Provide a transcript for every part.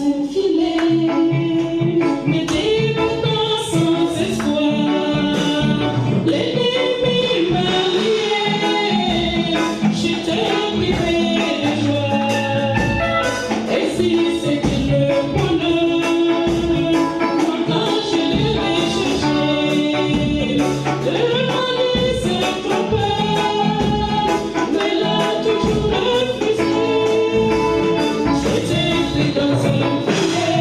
un filet, mais des moments sans espoir. L'ennemi m'a lié, j'étais privé de joie. Et si c'était le bonheur, moi quand je l'ai cherché, le mal s'est trompé, mais l'a toujours refusé. J'étais pris dans un filet.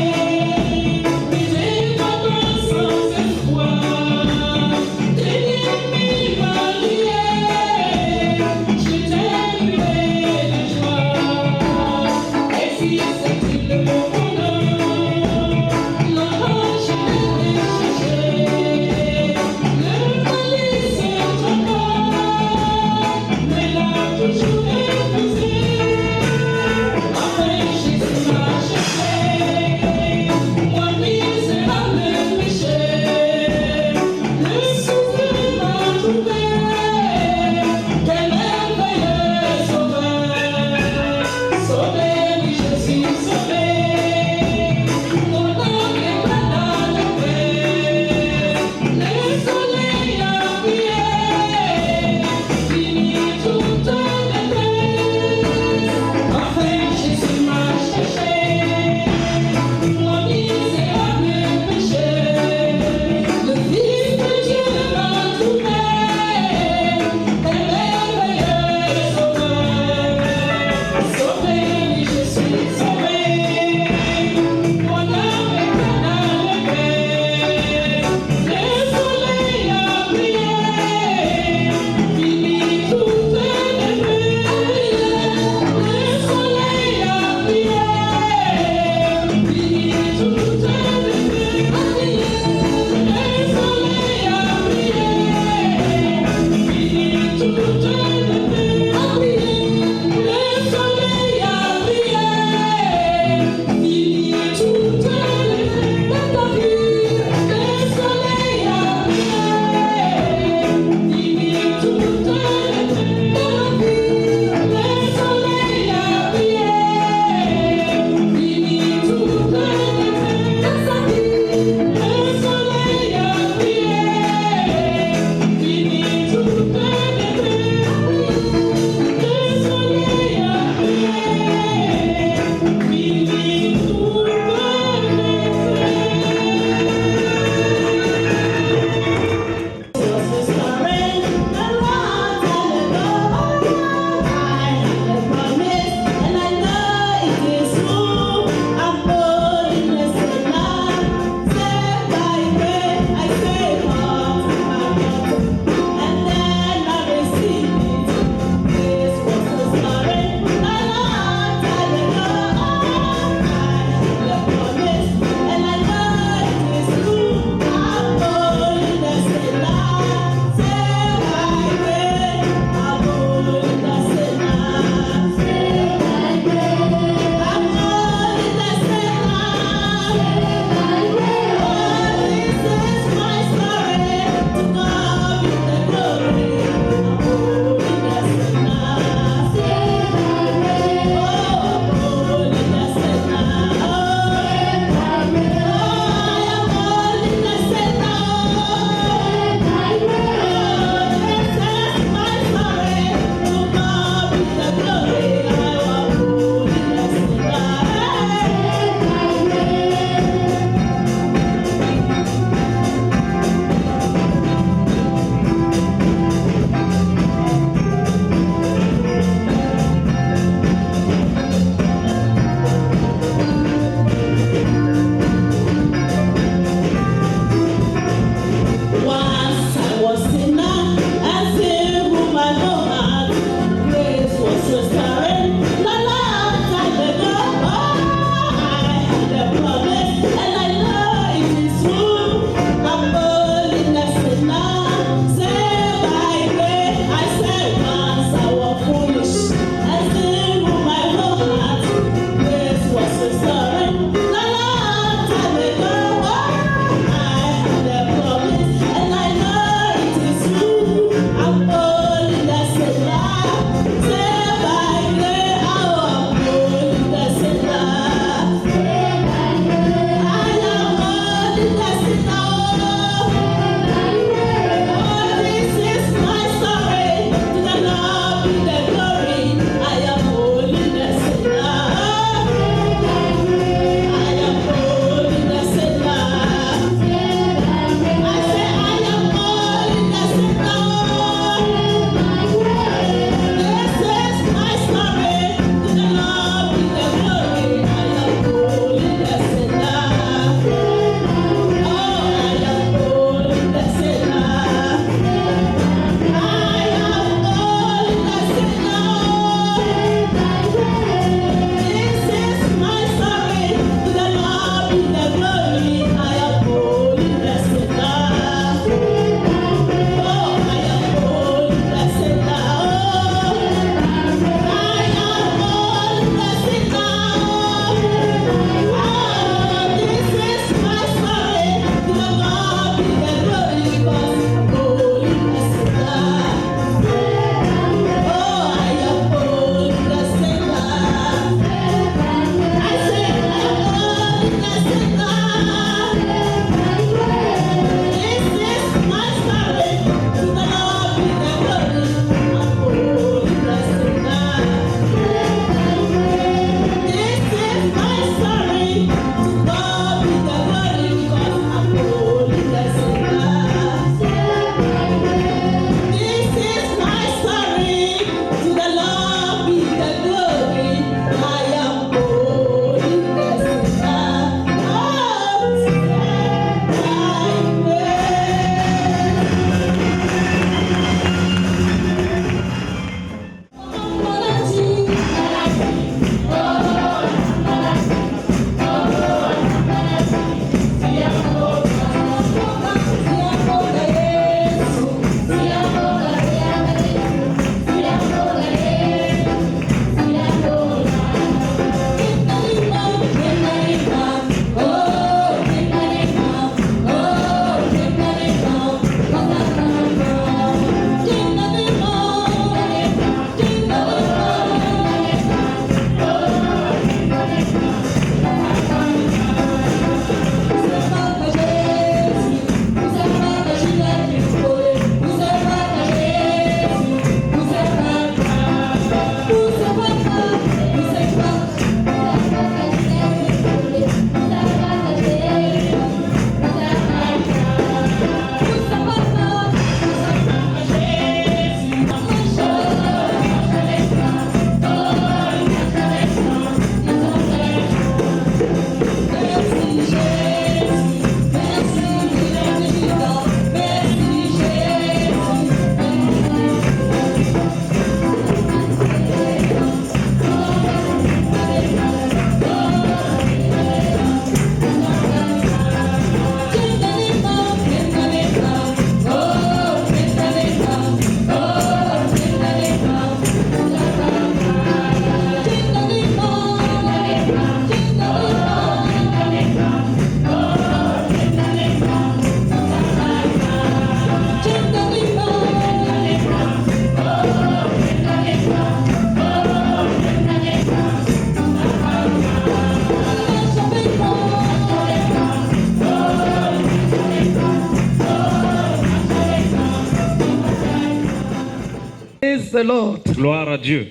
the Lord. Gloire à Dieu.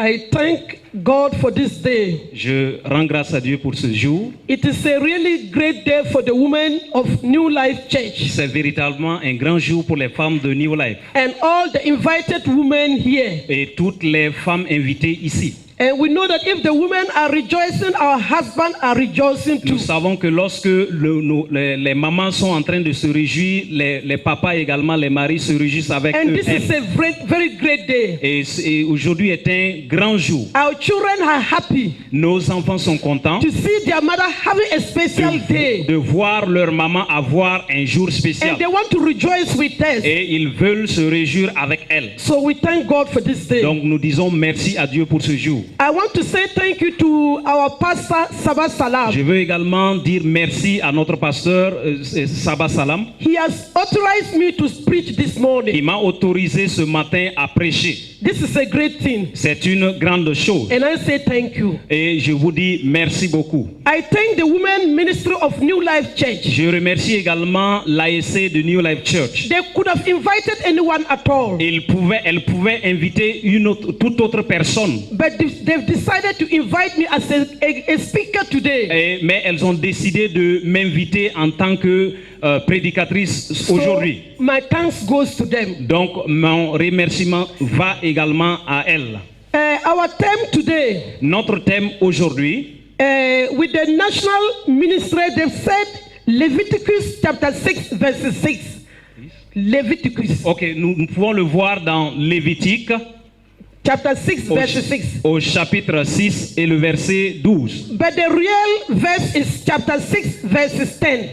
I thank God for this day. Je rends grâce à Dieu pour ce jour. It is a really great day for the women of New Life Church C'est véritablement un grand jour pour les femmes de New Life and all the invited women here. et toutes les femmes invitées ici. And we know that if the women are rejoicing, our husbands are rejoicing too. Nous savons que lorsque les mamans sont en train de se réjouir, les papas également, les maris se réjouissent avec And eux. this is a very great day. Et aujourd'hui est un grand jour. Our children are happy Nos enfants sont contents to see their mother having a special day. de voir leur maman avoir un jour spécial. And they want to rejoice with us. Et ils veulent se réjouir avec elle. So we thank God for this day. Donc nous disons merci à Dieu pour ce jour. I want to say thank you to our pastor, Sabah Salam. Je veux également dire merci à notre pasteur Sabah Salam. He has authorized me to preach this Il morning. m'a autorisé ce matin à prêcher. This is a great thing. C'est une grande chose. And I say thank you. Et je vous dis merci beaucoup. I thank the women ministry of New Life Church. Je remercie également l'ASC de New Life Church. They could have invited anyone at all. Elle pouvait inviter toute autre personne. But they've decided to invite me as a speaker today. Mais elles ont décidé de m'inviter en tant que prédicatrice aujourd'hui. So my thanks goes to them. Donc mon remerciement va également à elles. Our theme today, Notre thème aujourd'hui, with the national ministry, they've said Leviticus chapter 6 verse 6. Leviticus. ok, nous pouvons le voir dans Lévitique Chapter 6 verse 6. au chapitre 6 et le verset 12. But the real verse is chapter 6 verse 10.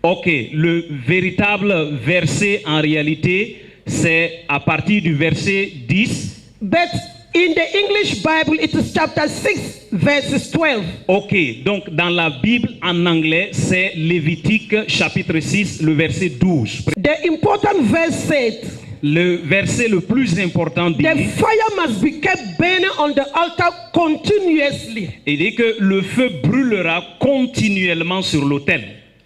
Ok, le véritable verset en réalité, c'est à partir du verset 10. But in the English Bible, it is chapter 6 verse 12. Ok, donc dans la Bible en anglais, c'est Lévitique chapitre 6, le verset 12. The important verse said, Le verset le plus important dit, the fire must be kept burning on the altar continuously. il dit que le feu brûlera continuellement sur l'autel.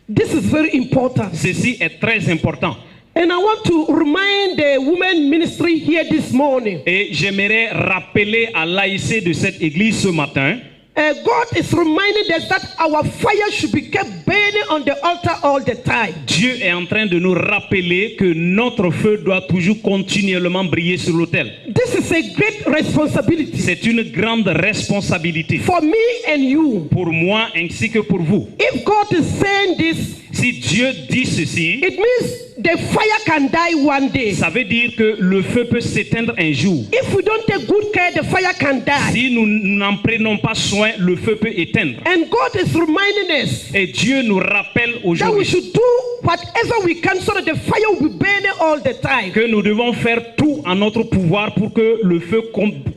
This is very important. Ceci est très important. And I want to remind the women ministry here this morning. Et j'aimerais rappeler à l'AIC de cette église ce matin, God is reminding us that our fire should be kept burning on the altar all the time. Dieu est en train de nous rappeler que notre feu doit toujours continuellement briller sur l'autel. This is a great responsibility C'est une grande responsabilité for me and you. pour moi ainsi que pour vous. If God is saying this, Si Dieu dit ceci, it means the fire can die one day. ça veut dire que le feu peut s'éteindre un jour. If we don't take good care, the fire can die. Si nous n'en prenons pas soin, le feu peut éteindre. And God is reminding us Et Dieu nous rappelle that we aujourd'hui should do whatever we can so that the fire will be burning all the time. que nous devons faire tout en notre pouvoir pour que le feu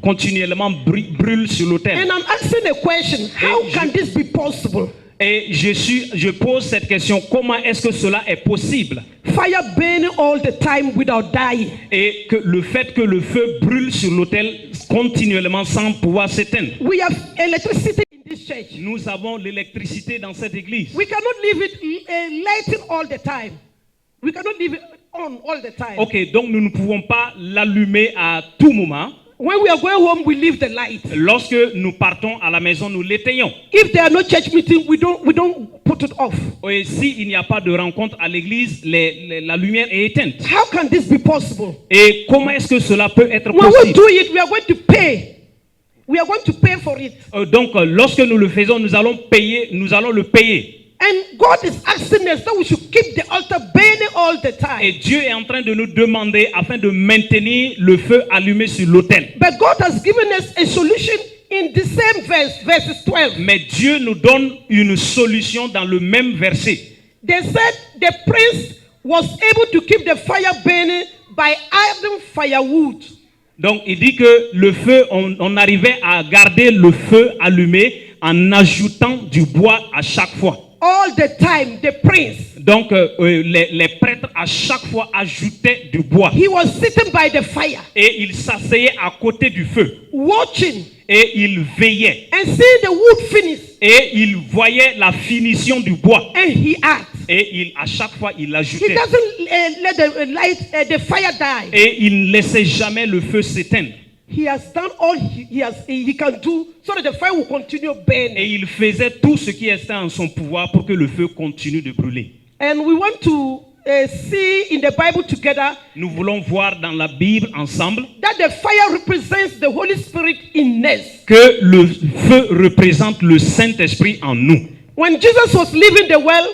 continuellement brûle sur l'autel. And I'm asking a question, how can this be possible? Et je pose cette question, comment est-ce que cela est possible? Fire burning all the time without dying. Et que le fait que le feu brûle sur l'autel continuellement sans pouvoir s'éteindre. We have electricity in this church. Nous avons l'électricité dans cette église. We cannot leave it lighting all the time. We cannot leave it on all the time. Ok, donc nous ne pouvons pas l'allumer à tout moment. When we are going home, we leave the light. Lorsque nous partons à la maison, nous l'éteignons. If there are no church meeting, we don't put it off. Et s'il n'y a pas de rencontre à l'église, la lumière est éteinte. How can this be possible? Et comment est-ce que cela peut être When we possible? do it, we are going to pay. We are going to pay for it. Donc, lorsque nous le faisons, nous allons le payer. And God is asking us that we should keep the altar burning all the Et time. Dieu est en train de nous demander afin de maintenir le feu allumé sur l'autel. But God has given us a solution in the same verse, verses 12. Mais Dieu nous donne une solution dans le même verset. They said the prince was able to keep the fire burning by adding firewood. Donc, il dit que le feu, on arrivait à garder le feu allumé en ajoutant du bois à chaque fois. All the time, the prince, Donc, les prêtres à chaque fois ajoutaient du bois. he was sitting by the fire, Et il s'asseyait à côté du feu. watching Et il veillait. and seeing the wood finish. Et il voyait la finition du bois. And he asked, Et à chaque fois, il He ajoutait. doesn't let the fire die. Et il ne laissait jamais le feu s'éteindre. He has done all he can do so that the fire will continue burning. Et il faisait tout ce qui était en son pouvoir pour que le feu continue de brûler. And we want to see in the Bible together Nous voulons voir dans la Bible ensemble that the fire represents the Holy Spirit in us. que le feu représente le Saint-Esprit en nous. When Jesus was leaving the world,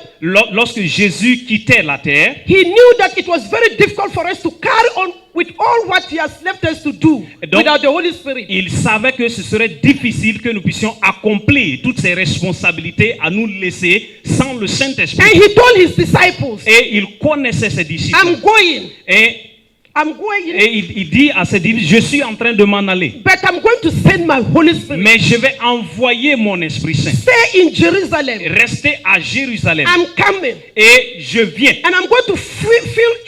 Lorsque Jésus quittait la terre, he knew that it was very difficult for us to carry on with all what he has left us to do Donc, without the Holy Spirit. il savait que ce serait difficile que nous puissions accomplir toutes ces responsabilités à nous laisser sans le And Saint-Esprit. he told his disciples, Et il connaissait ses disciples. I'm going, Et il dit à ses disciples, je suis en train de m'en aller. but I'm going to send my Holy Spirit. Mais je vais envoyer mon Esprit Saint. Stay in Jerusalem. Restez à Jérusalem. I'm coming. Et je viens. And I'm going to fill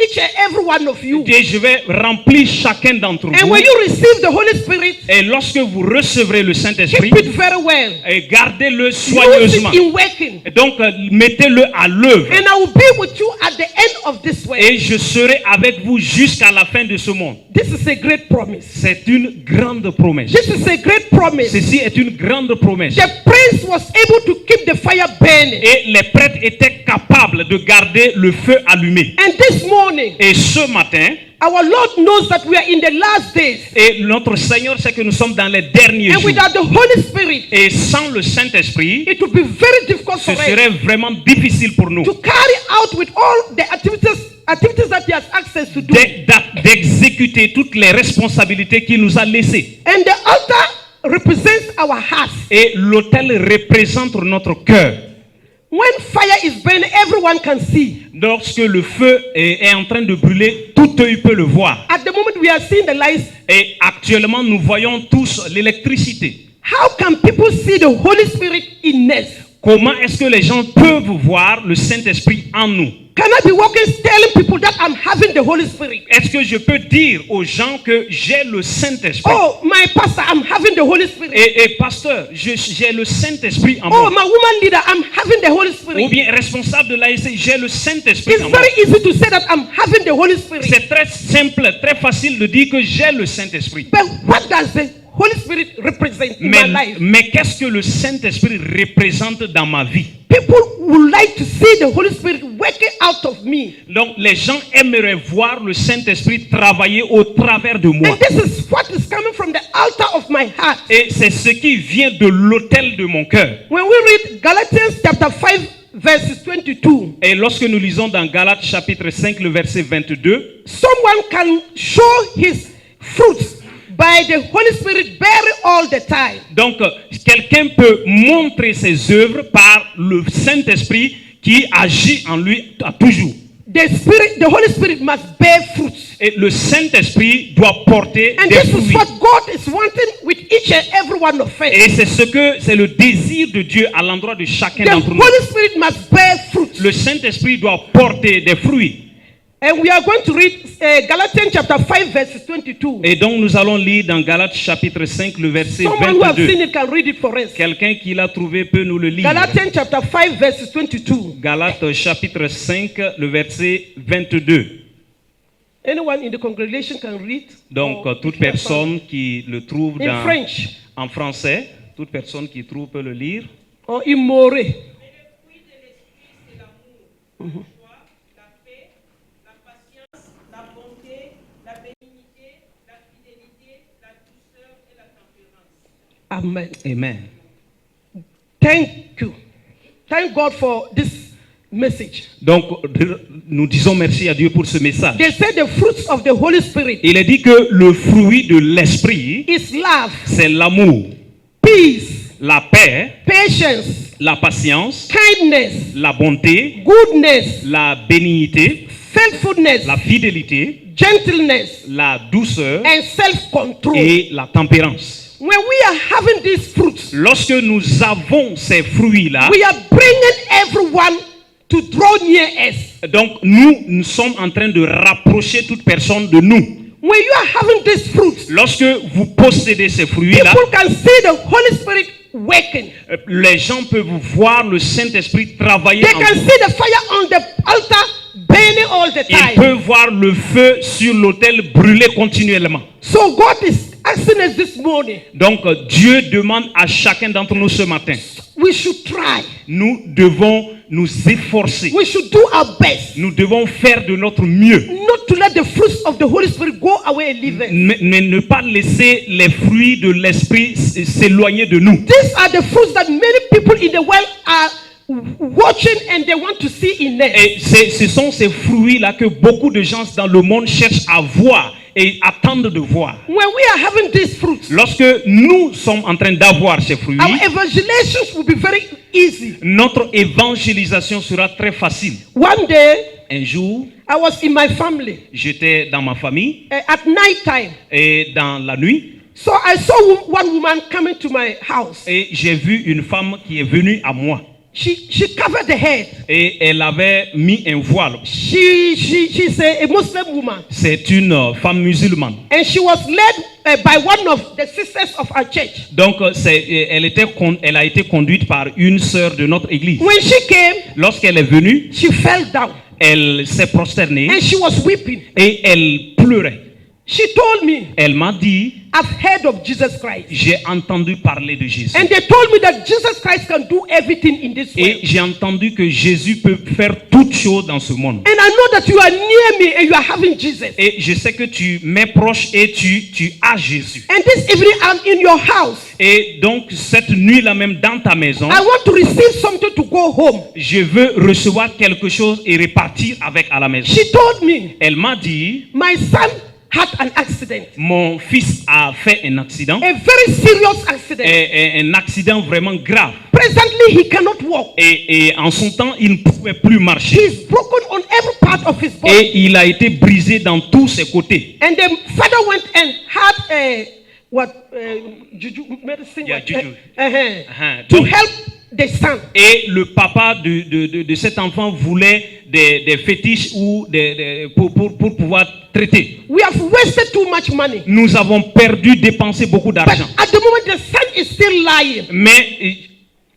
each and every one of you. Et je vais remplir chacun d'entre And vous. when you receive the Holy Spirit, Et lorsque vous recevrez le Saint-Esprit, keep it very well. gardez-le Use soigneusement. it in working. Et donc, mettez-le à l'œuvre. And I will be with you at the end of this way. Et je serai avec vous jusqu'à la fin de ce monde. This is a great promise. C'est une grande promesse. This is a great promise. Ceci est une grande promesse. The prince was able to keep the fire burning. Et les prêtres étaient capables de garder le feu allumé. And this morning, Et ce matin, our Lord knows that we are in the last days. et notre Seigneur sait que nous sommes dans les derniers And jours. without the Holy Spirit, Et sans le Saint-Esprit, it would be very difficult ce for us serait vraiment difficile pour nous to carry out with all the activities that he has access to do. d'exécuter toutes les responsabilités qu'il nous a laissées. And the altar represents our hearts. Et l'autel représente notre cœur. When fire is burning, everyone can see. Lorsque le feu est en train de brûler, tout œil peut le voir. At the moment we are seeing the lights, Et actuellement, nous voyons tous l'électricité. how can people see the Holy Spirit in us? Comment est-ce que les gens peuvent voir le Saint-Esprit en nous? Can I be walking telling people that I'm having the Holy Spirit? Est-ce que je peux dire aux gens que j'ai le Saint-Esprit? Oh, my pastor, I'm having the Holy Spirit. Et pasteur, j'ai le Saint-Esprit en Oh, moi. my woman leader, I'm having the Holy Ou Spirit. bien responsable de l'AIC, j'ai le Saint-Esprit It's en moi. very easy to say that I'm having the Holy Spirit. C'est très simple, très facile de dire que j'ai le Saint-Esprit. But what does the Holy Spirit represent in my life? Mais qu'est-ce que le Saint-Esprit représente dans ma vie? People would like to see the Holy Spirit working out of me. Donc les gens aimeraient voir le Saint-Esprit travailler au travers de moi. And this is what is coming from the altar of my heart. Et c'est ce qui vient de l'autel de mon cœur. When we read Galatians chapter 5 verses 22, Et lorsque nous lisons dans Galates chapitre 5 le verset 22, someone can show his fruits by the Holy Spirit very all the time. donc quelqu'un peut montrer ses œuvres par le Saint-Esprit qui agit en lui à toujours. The Holy Spirit must bear fruits. Et le Saint-Esprit doit porter And des this is fruits. what God is wanting with each and every one of us. Et c'est le désir de Dieu à l'endroit de chacun The d'entre nous. Holy Spirit must bear fruits. Le Saint-Esprit doit porter des fruits. And we are going to read Galatians chapter 5 verses 22. Et donc nous allons lire dans Galates chapitre 5 le verset Someone who has 22. seen it can read it for us. Quelqu'un qui l'a trouvé peut nous le lire. Galatians chapter 5 verses 22. Galates chapitre 5 le verset 22. Anyone in the congregation can read. Donc Or toute if you have personne qui le trouve found- in French en français, toute personne qui trouve peut le lire. or in More. Amen. Amen. Thank you. Thank God for this message. Donc nous disons merci à Dieu pour ce message. They say the fruits of the Holy Spirit Il est dit que le fruit de l'esprit, is love, c'est l'amour, peace, la paix, patience, la patience, kindness, la bonté, goodness, la bénignité, faithfulness, la fidélité, gentleness, la douceur and self-control. et la tempérance. When we are having these fruits, Lorsque nous avons ces fruits-là, we are bringing everyone to draw near us. donc nous sommes en train de rapprocher toute personne de nous. When you are having these fruits, Lorsque vous possédez ces fruits-là, people can see the Holy Spirit working working. Les gens peuvent voir le Saint-Esprit travailler They en can vous. see the fire on the altar burning all the Ils time. peuvent voir le feu sur l'autel brûler continuellement. So God is asking us this morning, Donc Dieu demande à chacun d'entre nous ce matin, we should try. nous devons nous efforcer. We should do our best. Nous devons faire de notre mieux. Not to let the fruits of the Holy Spirit go away and leave us. Ne pas laisser les fruits de l'esprit s'éloigner de nous. These are the fruits that many people in the world are watching and they want to see in us. Et ce sont ces fruits-là que beaucoup de gens dans le monde cherchent à voir et attendent de voir. When we are having these fruits, Lorsque nous sommes en train d'avoir ces fruits, our evangelizations will be very easy. notre évangélisation sera très facile. One day, Un jour, I was in my family j'étais dans ma famille at night time. et dans la nuit, So I saw one woman coming to my house. et j'ai vu une femme qui est venue à moi. She covered the head. Et elle avait mis un voile. She's a Muslim woman. C'est une femme musulmane. And she was led by one of the sisters of our church. Donc, elle a été conduite par une sœur de notre église. When she came, Lorsqu'elle est venue, she fell down elle s'est prosternée and she was weeping. et elle pleurait. She told me, Elle m'a dit, I've heard of Jesus Christ. j'ai entendu parler de Jésus. And they told me that Jesus Christ can do everything in this Et world. j'ai entendu que Jésus peut faire toutes choses dans ce monde. And I know that you are near me and you are having Jesus. Et je sais que tu m'es proche et tu as Jésus. And this evening I'm in your house. Et donc, cette nuit-là même dans ta maison, I want to receive something to go home. je veux recevoir quelque chose et repartir avec à la maison. She told me, Elle m'a dit, my son had an accident. mon fils a fait un accident, A very serious accident. et un accident vraiment grave. Presently he cannot walk. Et en son temps, il ne pouvait plus marcher. He's broken on every part of his body. Et il a été brisé dans tous ses côtés. And the father went and had juju medicine. Yeah, juju. To Donc, help the son. et le papa de cet enfant voulait des fétiches ou pour pouvoir traiter. We have wasted too much money. Nous avons dépensé beaucoup But d'argent. at the moment the son is still lying. Mais,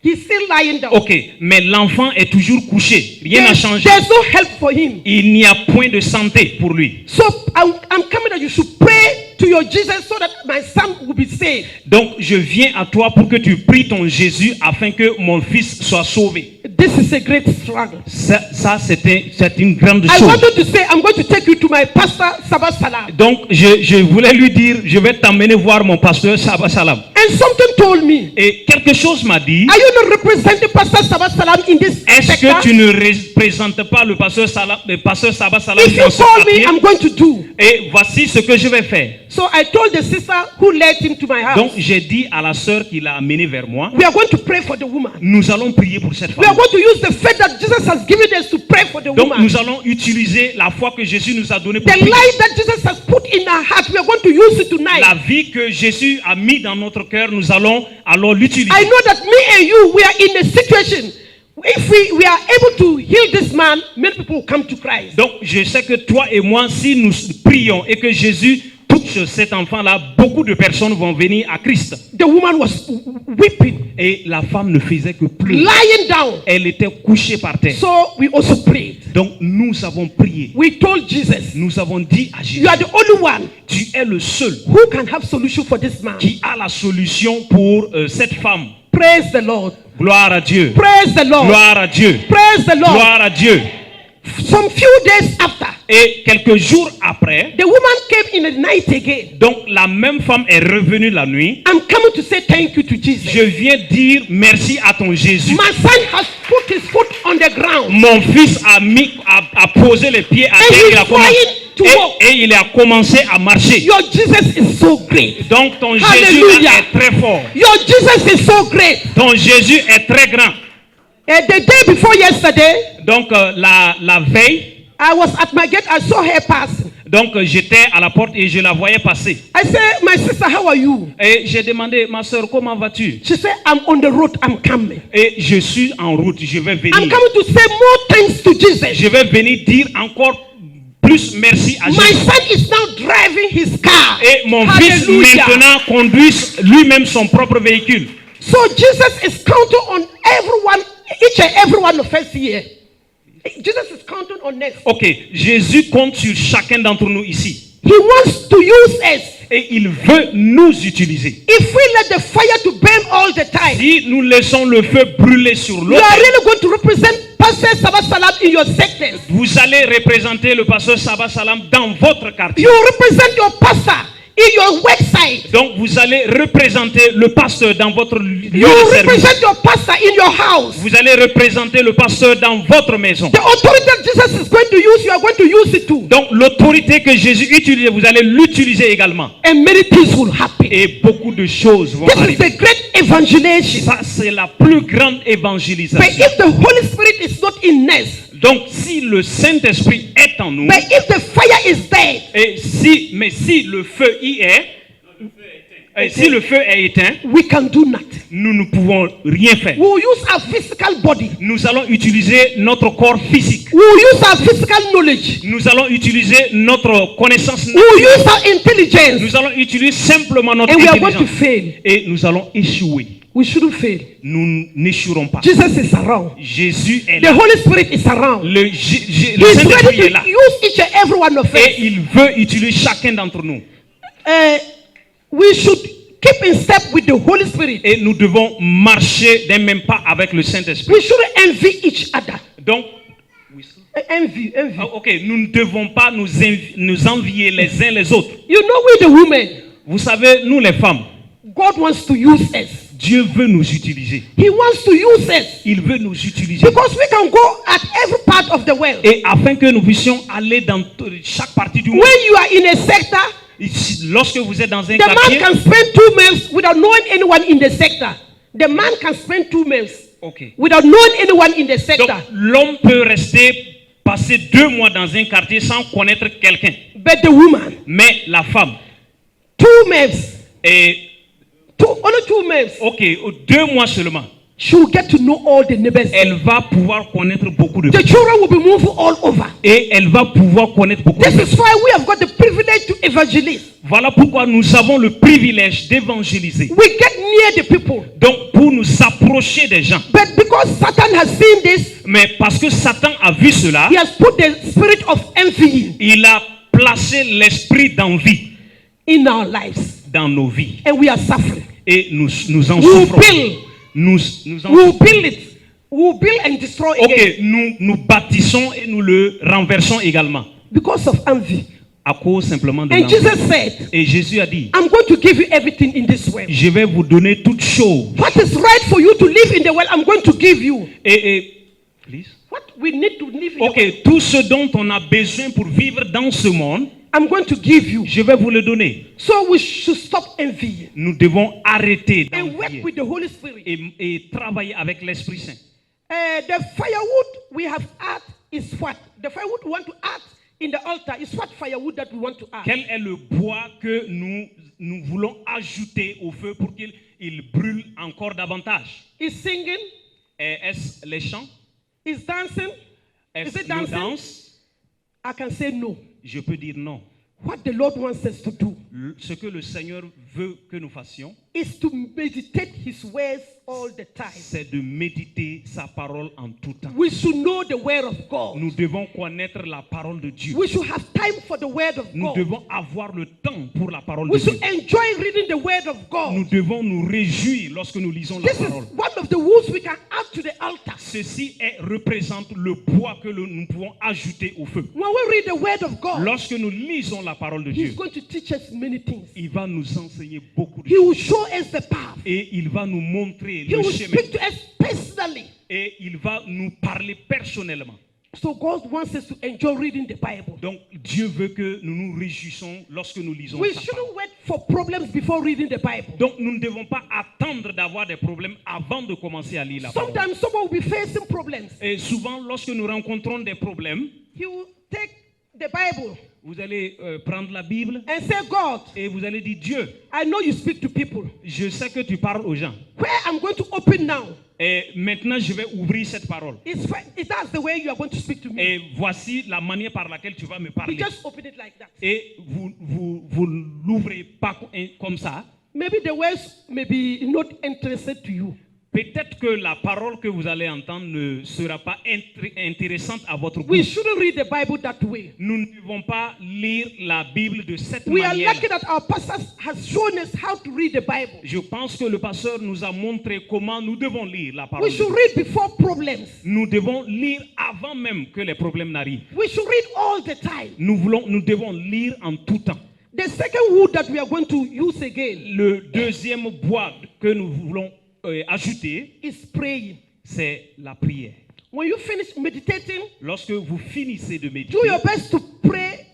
He's still lying down. ok, mais l'enfant est toujours couché. Rien n'a changé. There's no help for him. Il n'y a point de santé pour lui. So I'm coming that you should pray to your Jesus so that my son will be saved. Donc, je viens à toi pour que tu pries ton Jésus afin que mon fils soit sauvé. This is a great struggle. Ça c'est une grande I chose. wanted to say I'm going to take you to my pastor Sabah Salam. Donc, je voulais lui dire, je vais t'emmener voir mon pasteur Sabah Salam. And something told me, Et quelque chose m'a dit, are you not representing Pastor Sabah Salam in this est-ce sector? que tu ne représentes pas le pasteur Sabah Salam If you dans ce call me, quartier? I'm going to do. Et voici ce que je vais faire. So I told the sister who led him to my house, Donc, j'ai dit à la sœur qui l'a amené vers moi, we are going to pray for the woman. nous allons prier pour cette We are femme. going to use the faith that Jesus has given us to pray for the Donc, woman. nous allons utiliser la foi que Jésus nous a donnée pour The prier. life that Jesus has put in our heart, we are going to use it tonight. La vie que Jésus a mis dans notre cœur, nous allons alors l'utiliser. I know that me and you, we are in a situation. If we are able to heal this man, many people will come to Christ. Donc, je sais que toi et moi, si nous prions et que Jésus touche cet enfant-là, beaucoup de personnes vont venir à Christ. The woman was weeping, Et la femme ne faisait que pleurer. lying down. Elle était couchée par terre. So we also prayed. Donc, nous avons prié. We told Jesus, Nous avons dit à Jésus, you are the only one tu es le seul who can have solution for this man. qui a la solution pour cette femme. Praise the Lord. Gloire à Dieu. Praise the Lord. Gloire à Dieu. Praise the Lord. Gloire à Dieu. Some few days after, Et quelques jours après, the woman came in the night again. donc la même femme est revenue la nuit. I'm coming to say thank you to Jesus. Je viens dire merci à ton Jésus. My son has put his foot on the ground. Mon fils a posé les pieds à And terre. he's Il a commencé, trying to walk. et il a commencé à marcher. Your Jesus is so great. Donc ton Jésus Hallelujah. est très fort. Your Jesus is so great. Ton Jésus est très grand. The day before yesterday, Donc la veille, I was at my gate. I saw her passing. donc j'étais à la porte et je la voyais passer. I said, my sister, how are you? Et j'ai demandé, ma soeur, comment vas-tu? She said, I'm on the road. I'm coming. Et je suis en route, je vais I'm venir. coming to say more thanks to Jesus. Je vais venir dire encore plus merci à My Jésus. son is now driving his car. Et mon fils Hallelujah. maintenant conduit lui-même son propre véhicule. So Jesus is counting on everyone, each and every one of us here. Jesus is counting on us. Ok, Jésus compte sur chacun d'entre nous ici. He wants to use us. Et il veut nous utiliser. If we let the fire to burn all the time, Si nous laissons le feu brûler sur you l'autre, are really going to represent Pastor Sabbath Salam in your sectors. vous allez représenter le pasteur Sabbath Salam dans votre quartier. You represent your pastor in your website. Donc vous allez représenter le pasteur dans votre lieu You de service. represent your pastor in your house. Vous allez représenter le pasteur dans votre maison. The authority that Jesus is going to use, you are going to use it too. Donc l'autorité que Jésus utilise, vous allez l'utiliser également. And many things will happen. Et beaucoup de choses vont This is arriver. the great evangelization. Ça, c'est la plus grande But évangélisation. if the Holy Spirit is not in us, Donc si le Saint-Esprit est en nous, but if the fire is there, et si le feu y est, si le feu est éteint, we can do nothing. nous ne pouvons rien faire. We will use our physical body. Nous allons utiliser notre corps physique. We will use our physical knowledge. Nous allons utiliser notre connaissance. We will use our intelligence. Nous allons utiliser simplement notre And we are going to intelligence. fail. Et nous allons échouer. We shouldn't fail. Nous n'échouerons pas. Jesus is around. Jésus est The là. Holy Spirit is around. Le He is Saint-Esprit ready est to là. use each and every one of us. Et il veut utiliser chacun d'entre nous. We should keep in step with the Holy Spirit. Et nous devons marcher d'un même pas avec le Saint-Esprit. We shouldn't envy each other. Donc, Envy. ok, nous ne devons pas nous envier les uns les autres. You know, we the women, Vous savez, nous les femmes, God wants to use us. Dieu veut nous utiliser. He wants to use us Il veut nous utiliser. because we can go at every part of the world. Et afin que nous puissions aller dans chaque partie du monde. When you are in a sector, Lorsque vous êtes dans un the man quartier, can spend 2 months without knowing anyone in the sector. The man can spend 2 months ok. without knowing anyone in the Donc sector. l'homme peut passer 2 mois dans un quartier sans connaître quelqu'un. But the woman, Mais la femme, 2 months, est, only 2 months, ok, 2 mois seulement, she will get to know all the neighbors. elle va pouvoir connaître beaucoup de The personnes. children will be moving all over. Et elle va pouvoir connaître beaucoup de This personnes. is why we have got the privilege to evangelize. Voilà pourquoi nous avons le privilège d'évangéliser. We get near the people. Donc pour nous approcher des gens. But because Satan has seen this, Mais parce que Satan a vu cela, he has put the spirit of envy il a placé l'esprit d'envie in our lives. dans nos vies. And we are suffering. Et nous en We will souffrons. build. Nous en We will build it. We will build and destroy Ok, again. nous bâtissons et nous le renversons également. Because of envy. À cause simplement de And l'envie. Jesus said, Et Jésus a dit, I'm going to give you everything in this world. je vais vous donner toutes choses. What is right for you to live in the world, I'm going to give you. Please. What we need to live in the world, Ok, tout ce dont on a besoin pour vivre dans ce monde, I'm going to give you. je vais vous le donner. So we should stop envying Nous devons arrêter and work d'envier with the Holy Spirit. et travailler avec l'Esprit Saint. The firewood we have add is what? The firewood we want to add in the altar is what firewood that we want to add. Quel est le bois que nous voulons ajouter au feu pour qu'il brûle encore davantage? Is singing? Est-ce les chants? Is dancing? Est-ce Is it la dancing? danse? I can say no. Je peux dire non. What the Lord wants us to do Ce que le Seigneur veut que nous fassions, is to meditate His words all the time. c'est de méditer sa parole en tout temps. We should know the word of God. Nous devons connaître la parole de Dieu. We should have time for the word of Nous God. devons avoir le temps pour la parole de We Dieu. should enjoy reading the word of Nous God. devons nous réjouir lorsque nous lisons la This is parole. one of the woods we can add to the altar. Ceci représente le bois que nous pouvons ajouter au feu. When we read the word of God, Lorsque nous lisons la parole de He's Dieu, going to teach us many things. il va nous enseigner beaucoup de He will choses. show us the path. Et il va nous montrer He le will chemin. speak to us personally. Et il va nous parler personnellement. So God wants us to enjoy reading the Bible. Donc Dieu veut que nous nous réjouissons lorsque nous lisons We sa parole. shouldn't wait for problems before reading the Bible. Donc nous ne devons pas attendre d'avoir des problèmes avant de commencer à lire la parole. Sometimes someone will be facing problems. Et souvent, lorsque nous rencontrons des problèmes, He will take the Bible vous allez prendre la Bible and say, God, et vous allez dire, Dieu, I know you speak to people. je sais que tu parles aux gens. Where I'm going to open now, Et maintenant, je vais ouvrir cette parole. that's the way you are going to speak to me. Et voici la manière par laquelle tu vas me You parler. just open it like that. Et vous l'ouvrez pas comme ça. Maybe the words may be not interested to you. Peut-être que la parole que vous allez entendre ne sera pas intéressante à votre goût. We shouldn't read the Bible that way. Nous ne devons pas lire la Bible de cette We are manière. lucky that our pastor has shown us how to read the Bible. Je pense que le pasteur nous a montré comment nous devons lire la parole We de should Dieu. read before problems. Nous devons lire avant même que les problèmes n'arrivent. We should read all the time. Nous devons lire en tout temps. The second wood that we are going to use again Le deuxième bois que nous voulons ajouter, is praying. c'est la prière. When you finish meditating, Lorsque vous finissez de méditer, do your best to pray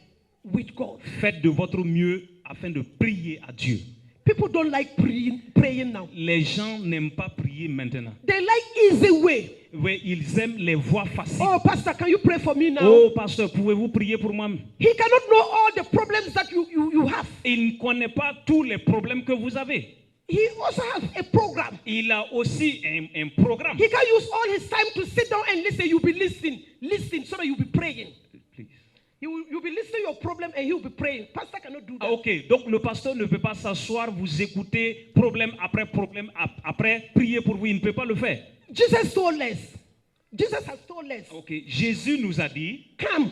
with God. faites de votre mieux afin de prier à Dieu. People don't like praying now. Les gens n'aiment pas prier maintenant. They like easy way. Oui, ils aiment les voies faciles. Oh, pastor, can you pray for me now? Oh, pasteur, pouvez-vous prier pour moi? He cannot know all the problems that you have. Il ne connaît pas tous les problèmes que vous avez. He also has a program. Il a aussi un programme. He can use all his time to sit down and listen. You'll be listening so that you'll be praying. Please. You'll be listening to your problem and he'll be praying. Pastor cannot do that. Ok, donc le pasteur ne peut pas s'asseoir, vous écouter problème, après prier pour vous. Il ne peut pas le faire. Jesus told us. Jesus has told us. Ok, Jésus nous a dit, Come,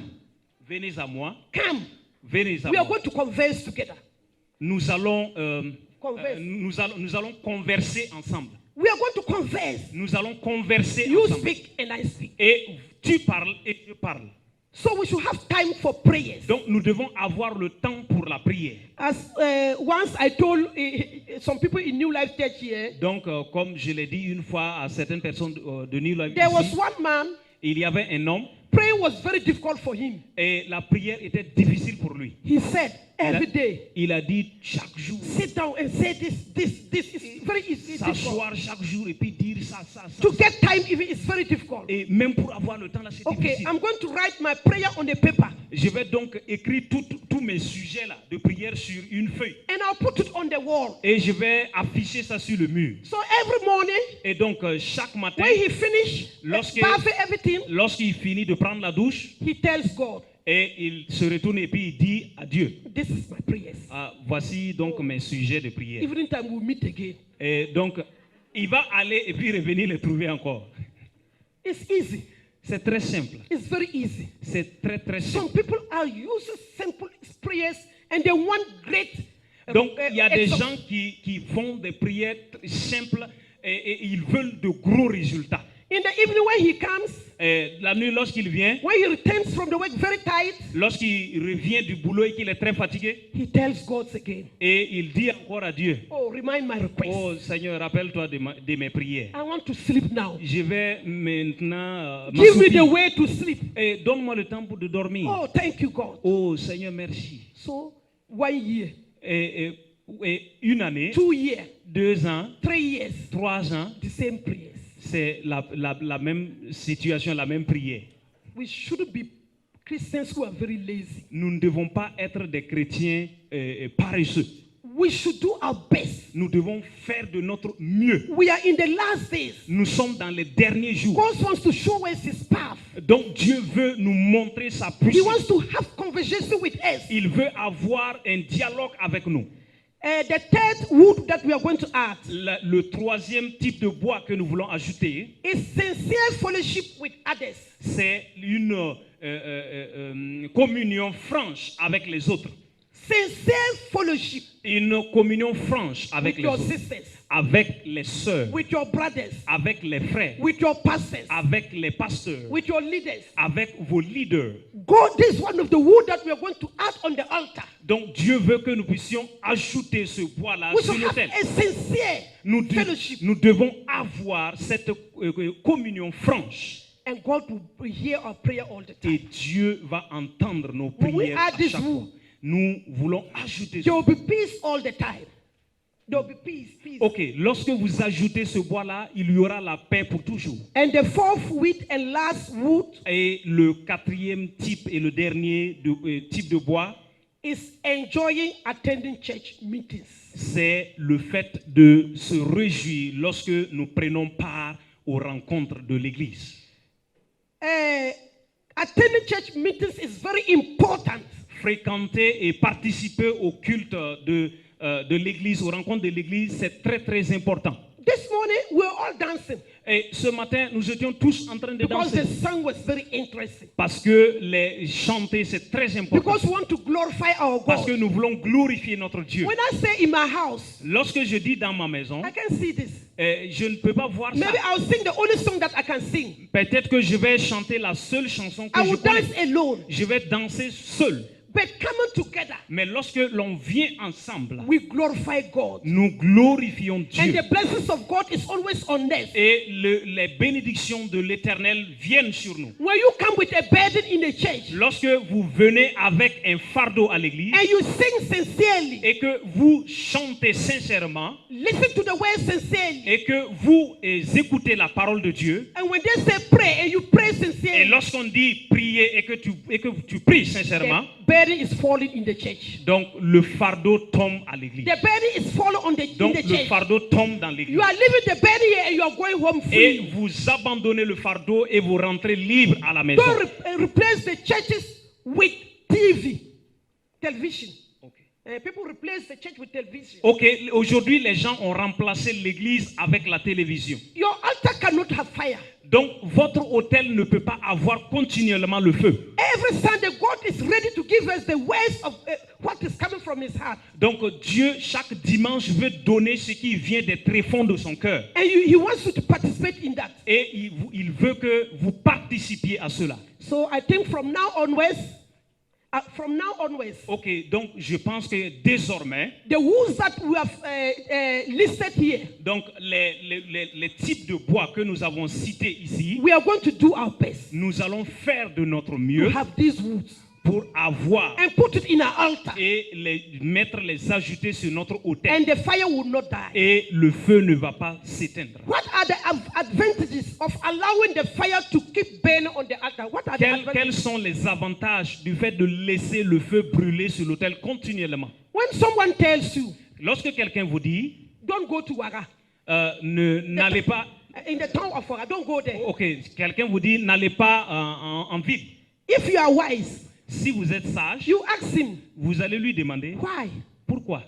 venez à moi, come. venez à We are moi. going to converse together. Nous allons, Converse. nous allons converser ensemble. We are going to converse. Nous allons converser You ensemble. speak and I speak. Et tu parles et je parle. So we should have time for prayers. Donc nous devons avoir le temps pour la prière. As once I told some people in New Life Church here, Donc comme je l'ai dit une fois à certaines personnes de New Life, there was ici, one man, il y avait un homme praying was very difficult for him. et la prière était difficile pour lui. He said, every day, Il a dit chaque jour, sit down and say this is very easy. Difficult. s'asseoir chaque jour et puis dire ça. To get time even is very difficult. Et même pour avoir le temps là, c'est Okay, difficile. I'm going to write my prayer on a paper Je vais donc écrire tous mes sujets là de prière sur une feuille and I'll put it on the wall. et je vais afficher ça sur le mur. So every morning, Et donc chaque matin, when he finished bathing everything, lorsqu'il finit de prendre la douche, he tells God, et il se retourne et puis il dit à Dieu, this is my prayers. voici donc mes sujets de prière. Evening time we'll meet again. Et donc il va aller et puis revenir les trouver encore. It's easy. C'est très simple. It's very easy. C'est très très Some simple. people are using simple prayers and they want great. Donc il y a des exalt- gens qui font des prières simples et ils veulent de gros résultats. In the evening when he comes, Et la nuit lorsqu'il vient, when he returns from the work very tired, lorsqu'il revient du boulot et qu'il est très fatigué, he tells God again, et il dit encore à Dieu, oh, remind my request. oh Seigneur, rappelle-toi de mes prières. I want to sleep now. Je vais maintenant Give me the m'assoupir. way to sleep. Et donne-moi le temps pour de dormir. Oh, thank you, God. Oh Seigneur, merci. So, 1 year, Et une année, 2 years, 2 ans, 3 years, 3 ans, the same prayers. c'est la même situation, la même prière. We shouldn't be Christians who are very lazy. Nous ne devons pas être des chrétiens paresseux. We should do our best. Nous devons faire de notre mieux. We are in the last days. Nous sommes dans les derniers jours. God wants to show us his path. Donc Dieu veut nous montrer sa He puissance. wants to have conversation with us. Il veut avoir un dialogue avec nous. The third wood that we are going to add Le troisième type de bois que nous voulons ajouter, is sincere fellowship with others. c'est une communion franche avec les autres. Sincere fellowship Une communion franche avec with les your autres. sisters, Avec les sœurs, with your brothers, avec les frères, with your pastors, avec les pasteurs, with your leaders. avec vos leaders. God, this is one of the wood that we are going to add on the altar. Donc Dieu veut que nous puissions ajouter ce bois-là We sur should have l'autel. a sincere Nous fellowship. devons avoir cette communion franche. And God will hear our prayer all the time. Et Dieu va entendre nos When we prières add à this chaque fois. wood, Nous voulons ajouter there ce will be peace all the time. There will be peace. Ok, lorsque vous ajoutez ce bois-là, il y aura la paix pour toujours. And the fourth wood and last wood Et le quatrième type et le dernier type de bois, is enjoying attending church meetings. c'est le fait de se réjouir lorsque nous prenons part aux rencontres de l'Église. Attending church meetings is very important. Fréquenter et participer au culte de l'église, aux rencontres de l'église, c'est très très important. This morning, we were all dancing Et ce matin, nous étions tous en train de because danser. the song was very interesting. Parce que les chanter, c'est très important. Because we want to glorify our Parce que God. nous voulons glorifier notre Dieu. When I say in my house, Lorsque je dis dans ma maison, I can see this. je ne peux pas voir ça. Maybe I'll sing the only song that I can sing. Peut-être que je vais chanter la seule chanson que I je will connais. dance alone. Je vais danser seul. But coming together, Mais lorsque l'on vient ensemble, we glorify God. nous glorifions And Dieu. the blessings of God is always on us. Et les bénédictions de l'Éternel viennent sur nous. When you come with a burden in the church Lorsque vous venez avec un fardeau à l'église and you sing sincerely, et que vous chantez sincèrement listen to the word sincerely, et que vous écoutez la parole de Dieu, and when they say pray and you pray et sincerely, lorsqu'on dit prier et que tu pries sincèrement, the burden is falling in the church. donc le fardeau tombe à l'église. The burden is falling on in Donc the le church. fardeau tombe dans l'église. You are leaving the burden here and you are going home Et free. vous abandonnez le fardeau et vous rentrez libre à la maison. Don't replace the churches with television. Ok. People replace the church with television. Ok, aujourd'hui les gens ont remplacé l'église avec la télévision. Your altar cannot have fire. Donc votre autel ne peut pas avoir continuellement le feu. Every Sunday, God is ready to give us the words of what is coming from His heart. Donc Dieu chaque dimanche veut donner ce qui vient des tréfonds de son cœur. And He wants you to participate in that. Et il veut que vous participiez à cela. So I think from now onwards, Ok, donc je pense que désormais, the woods that we have listed here, donc les types de bois que nous avons cités ici, we are going to do our best nous allons faire de notre to mieux have these woods pour avoir and put it in our altar, et les ajouter sur notre autel. and the fire will not die. Et le feu ne va pas s'éteindre. What are the advantages of allowing the fire to keep burning on the altar? What are the Quels advantages? sont les avantages du fait de laisser le feu brûler sur l'autel continuellement? When someone tells you, Lorsque quelqu'un vous dit, don't go to Wara, n'allez pas, in the town of Wara, don't go there. ok, quelqu'un vous dit, n'allez pas en ville. If you are wise, Si vous êtes sage, you ask him, vous allez lui demander, why? pourquoi?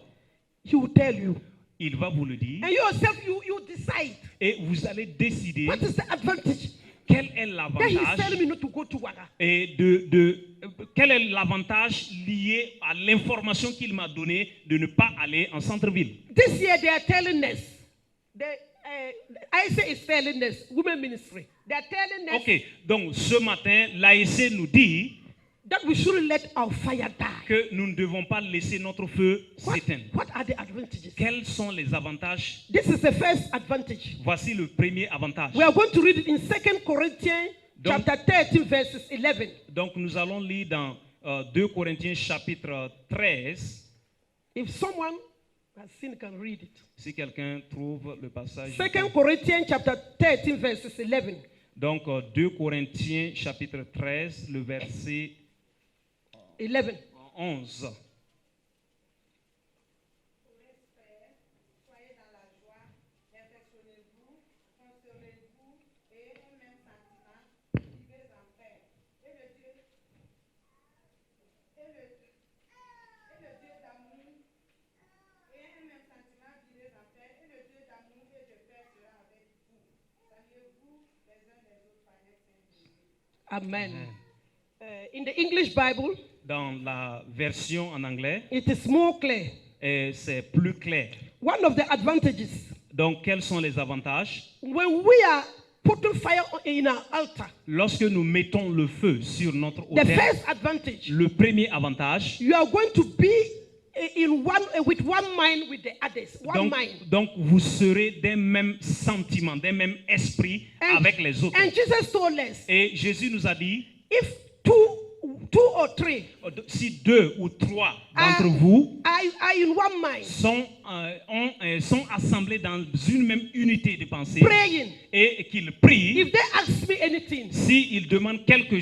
He will tell you. Il va vous le dire And yourself, you decide. et vous allez décider What is the advantage? quel est Then he's l'avantage telling me not to go to Wara. et quel est l'avantage lié à l'information qu'il m'a donnée de ne pas aller en centre-ville. This year they are telling us, ISA is telling us, women ministry, they are telling us Ok, donc ce matin, l'AEC nous dit that we shouldn't let our fire die. que nous ne devons pas laisser notre feu s'éteindre. What are the advantages? Quels sont les avantages? This is the first advantage. Voici le premier avantage. We are going to read it in 2 Corinthians Donc- chapter 13 verses 11. Donc nous allons lire dans 2 Corinthiens chapitre 13. If someone has seen, can read it. Si quelqu'un trouve le passage. 2 Corinthians chapter 13 verses 11. Donc 2 Corinthiens chapitre 13, le verset 11. 11. Soyez dans la joie, perfectionnez-vous, consolez-vous et un même sentiment, vivez en paix. Et le Dieu d'amour, et un même sentiment, vivez en paix. Et le Dieu d'amour et de paix sera avec vous. Saluez-vous les uns les autres par les saints. Amen. In the English Bible, Dans la version en anglais, it is more clear. c'est plus clair. One of the advantages, Donc quels sont les avantages? when we are putting fire in our altar, Lorsque nous mettons le feu sur notre the autel, first advantage, le premier avantage, you are going to be with one mind with the others. One mind. donc vous serez d'un même sentiment, d'un même esprit avec les autres. And Jesus told us, Et Jésus nous a dit, if two or three si 2 ou 3 d'entre vous are in one mind, sont assemblés dans une même unité de pensée praying, et qu'ils prient, if they ask me anything, s'ils demandent quelque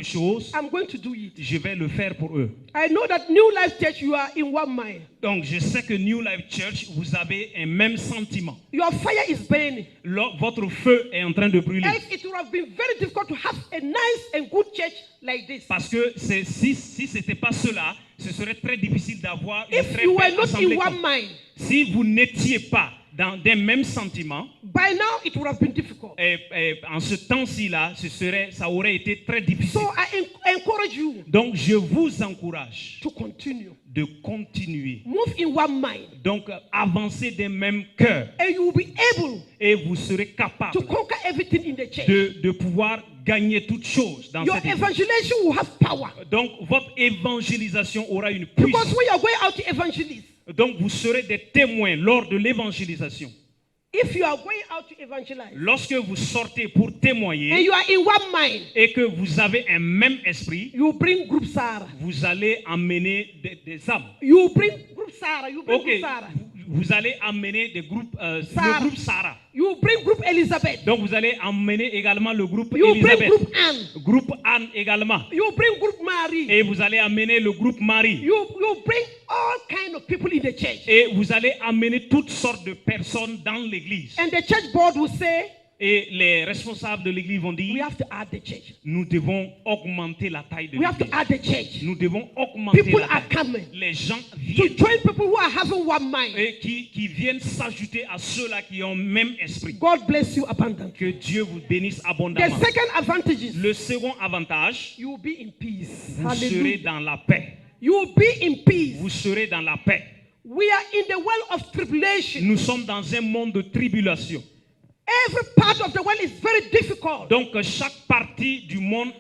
chose, I'm going to do it. je vais le faire pour eux. I know that New Life Church, you are in one mind. Donc je sais que New Life Church, vous avez un même sentiment. Your fire is burning. Votre feu est en train de brûler. Else it would have been very difficult to have a nice and good church like this. Parce que si ce n'était pas cela, ce serait très difficile d'avoir une If très you were belle not assemblée. in one mind, Si vous n'étiez pas dans des mêmes sentiments, by now it would have been difficult. en ce temps-ci là, ça aurait été très difficile. So I encourage you Donc je vous encourage to continue. de continuer. Move in one mind, Donc avancez des mêmes cœurs and you will be able et vous serez capable to conquer everything in the church. de pouvoir gagner toutes choses dans Your cette église. evangelization will have power. Donc votre évangélisation aura une Because puissance. when you are going out to evangelize, Donc vous serez des témoins lors de l'évangélisation. if you are going out to evangelize, Lorsque vous sortez pour and témoigner you are in one mind, et que vous avez un même esprit, you bring group Sarah. vous allez emmener des âmes. You bring group Sarah. You bring Ok, group Sarah. vous allez emmener des groupes, Sarah. le groupe Sarah. You bring group Elizabeth. Donc vous allez emmener également le groupe You bring Élisabeth, group Anne. groupe Anne également. You bring group Mary. Et vous allez emmener le groupe Marie. You bring all kind of people in the church. Et vous allez emmener toutes sortes de personnes dans l'église. And the church board will say, Et les responsables de l'église vont we dire, have to add the church. nous devons augmenter la taille de We have to l'église. add the church. Nous devons augmenter People la are taille. coming Les gens to viennent join people who are having one mind. et qui viennent s'ajouter à ceux-là qui ont le même esprit. God bless you abundantly. Que Dieu vous bénisse The abondamment. second advantage is Le second avantage, you will be in peace. vous serez Hallelujah. dans la paix. You will be in peace. Vous serez dans la paix. We are in the world of tribulation. Nous sommes dans un monde de tribulation. Every part of the world is very difficult. Donc chaque partie du monde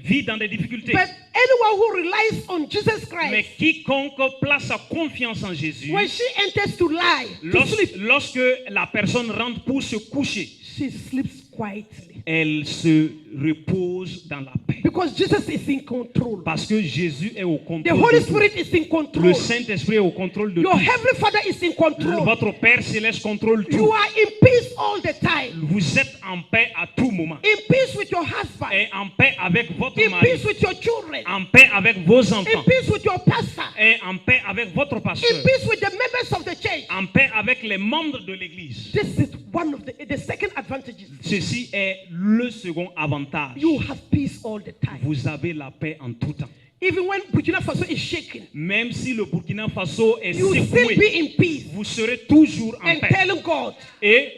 vit dans des difficultés. But anyone who relies on Jesus Mais Christ, quiconque place sa confiance en Jésus, when she enters to lie, to sleep, lorsque la personne rentre pour se coucher, she sleeps quietly. elle se repose dans la paix. Because Jesus is in control. Parce que Jésus est au The contrôle Holy de tout. Spirit is in Le control. Saint-Esprit est au contrôle de Your tout. Heavenly Father is in control. Votre Père Céleste contrôle You tout. are in peace all the time. Vous êtes en paix à tout moment. In peace with your husband. Et en paix avec votre In mari. peace with your children. En paix avec vos In enfants. peace with your pastor. Et en paix avec votre In pasteur. peace with the members of the church. En paix avec les membres de l'église. This is one of the second advantages. Ceci est le second avantage. You have peace all the time. Vous avez la paix en tout temps. Even when Burkina Faso is shaking, Même si le Burkina Faso est you will still secoué, be in peace. vous serez toujours en And paix. telling God, Et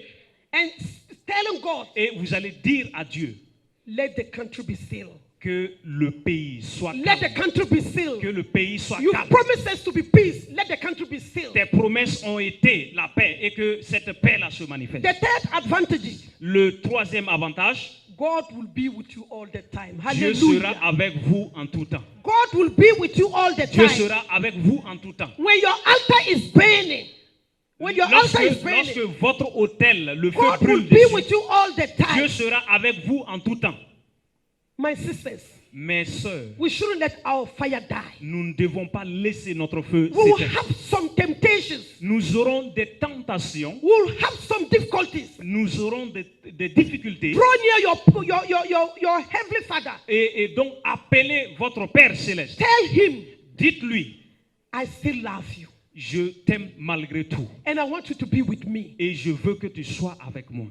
and vous allez dire à Dieu let the country be still. que le pays soit Let the calme. country be still. Que le pays soit You calme. promised us to be peace. Let the country be still. Tes promesses ont été la paix et que cette paix-là se manifeste. The third advantage, Le troisième avantage, God will be with you all the time. Dieu sera Hallelujah. avec vous en tout temps. God will be with you all the Dieu time. sera avec vous en tout temps. When your altar is burning, when your altar is Lorsque burning, votre autel, le feu God will brûle be dessus, with you all the Dieu time. sera avec vous en tout temps. My sisters, Mes sœurs, we shouldn't let our fire die. nous ne devons pas laisser notre feu We will s'éteindre. have some temptations. Nous aurons des tentations, We will have some difficulties. nous aurons des difficultés. Draw near your heavenly Father. Et donc, appelez votre Père Céleste. Tell him, Dites-lui, I still love you. je t'aime malgré tout. And I want you to be with me. Et je veux que tu sois avec moi.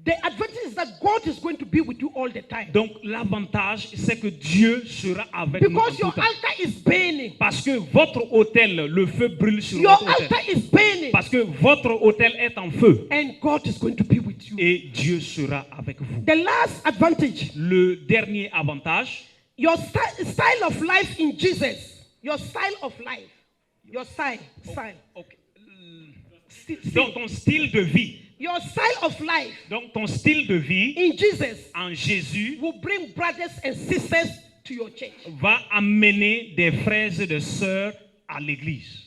The advantage is that God is going to be with you all the time. Donc, l'avantage, c'est que Dieu sera avec nous en Because tout your temps. altar is burning. Parce que votre autel, le feu brûle sur Your votre autel. altar is burning. Parce que votre autel est en feu. And God is going to be with you. Et Dieu sera avec vous. The last advantage, Le dernier avantage, your style of life in Jesus. Your style of life. Your style. donc ton style de vie. Your style of life Donc ton style de vie in Jesus en Jésus will bring brothers and sisters to your church. va amener des frères et des sœurs à l'église.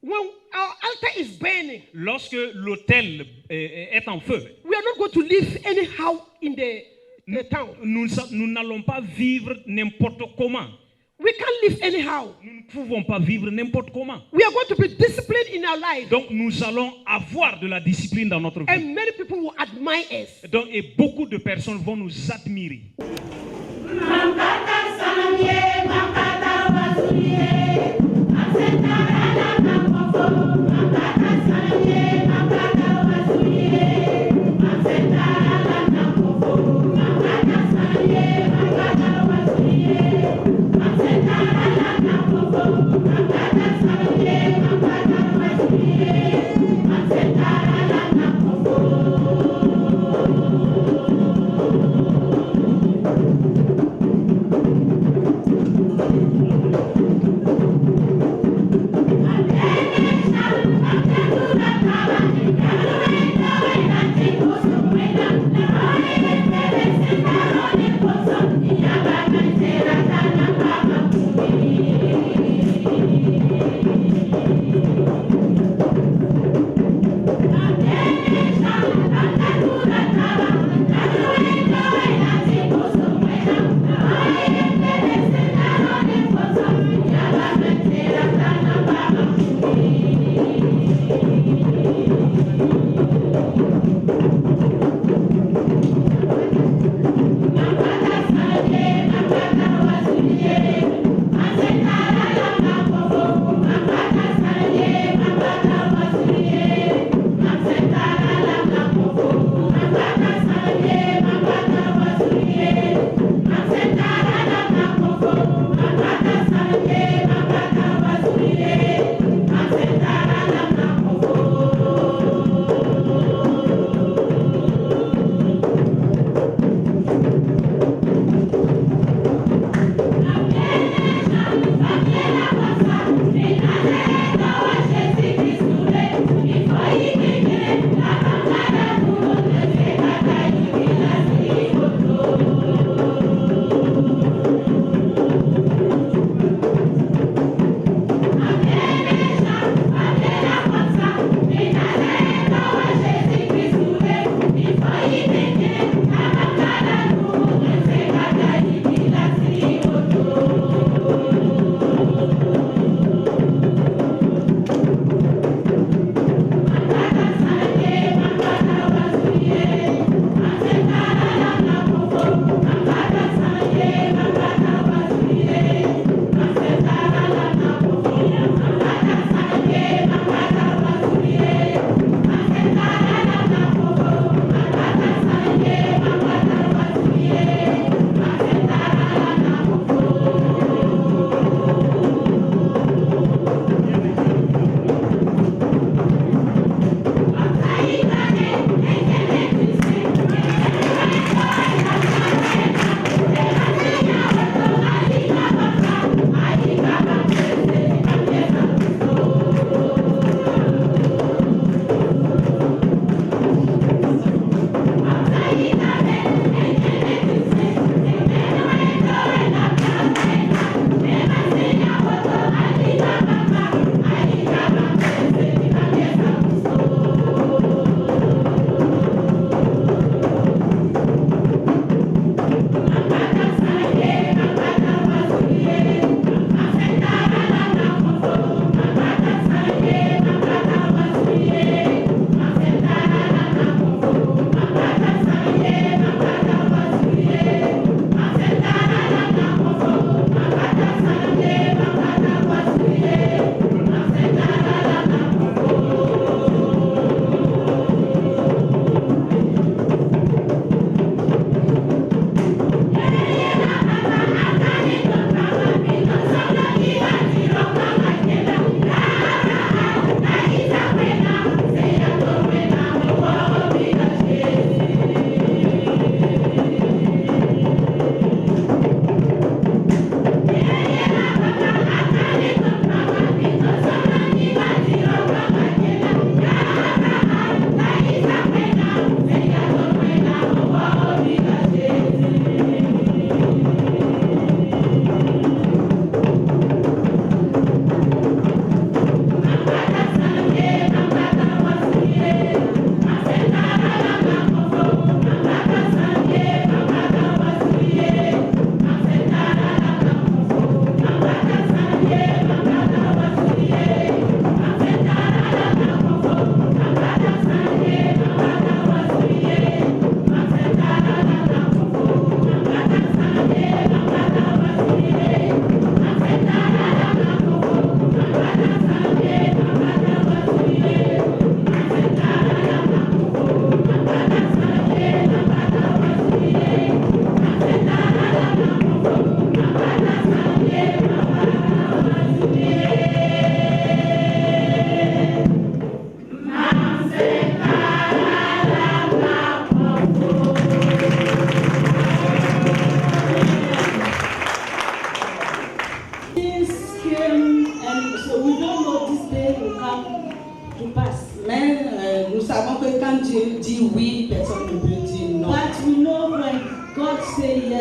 When our altar is burning, Lorsque l'autel est en feu, we are not going to live anyhow in the town. nous n'allons pas vivre n'importe comment. We can't live anyhow. Nous ne pouvons pas vivre n'importe comment. We are going to be disciplined in our life. Donc nous allons avoir de la discipline dans notre vie. And many people will admire us. Donc, et beaucoup de personnes vont nous admirer. Thank you.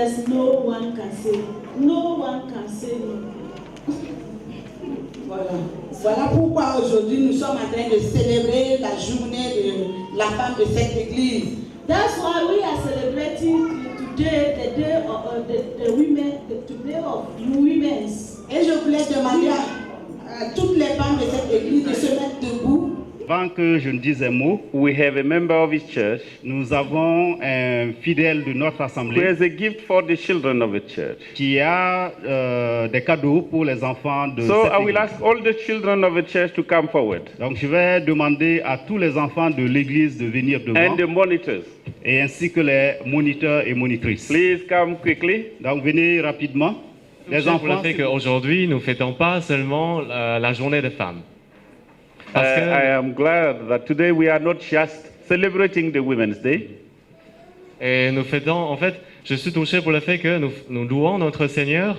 yes, no one can say. No one can say no. Voilà. Voilà pourquoi aujourd'hui nous sommes en train de célébrer la journée de la femme de cette église. That's why we are celebrating today the day of the women, the day of women's. Et je voulais demander à toutes les femmes de cette église de se mettre debout. Avant que je ne dise un mot, We have a member of his church nous avons un fidèle de notre who assemblée has a gift for the children of the church. qui a des cadeaux pour les enfants de So cette I will église. ask all the children of the church to come forward Donc je vais demander à tous les enfants de l'église de venir devant, and the monitors. et ainsi que les moniteurs et monitrices. Please come quickly. Donc venez rapidement. Les Pour le enfants, fait qu'aujourd'hui, nous ne fêtons pas seulement la journée des femmes. Parce I que, am glad that today we are not just celebrating the Women's Day, et nous fêtons, en fait, je suis touché pour le fait que nous louons notre Seigneur.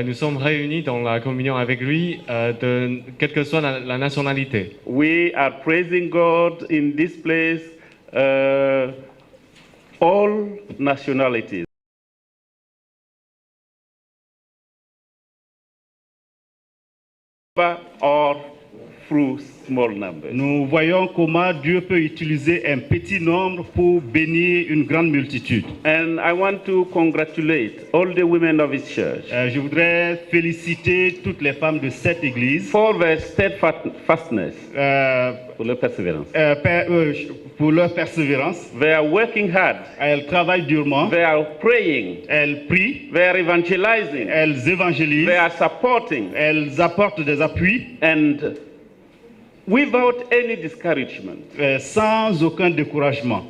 Nous sommes réunis dans la communion avec lui, quelle que soit la nationalité. we are praising God in this place, all nationalities. Or through small numbers. nous voyons comment Dieu peut utiliser un petit nombre pour bénir une grande multitude. And I want to congratulate all the women of his church Je voudrais féliciter toutes les femmes de cette église for their steadfastness, euh, for their perseverance. pour leur persévérance. They are working hard. Elles travaillent durement, They are praying. elles prient, They are evangelizing. elles évangélisent, They are supporting. elles apportent des appuis And without any discouragement. sans aucun découragement.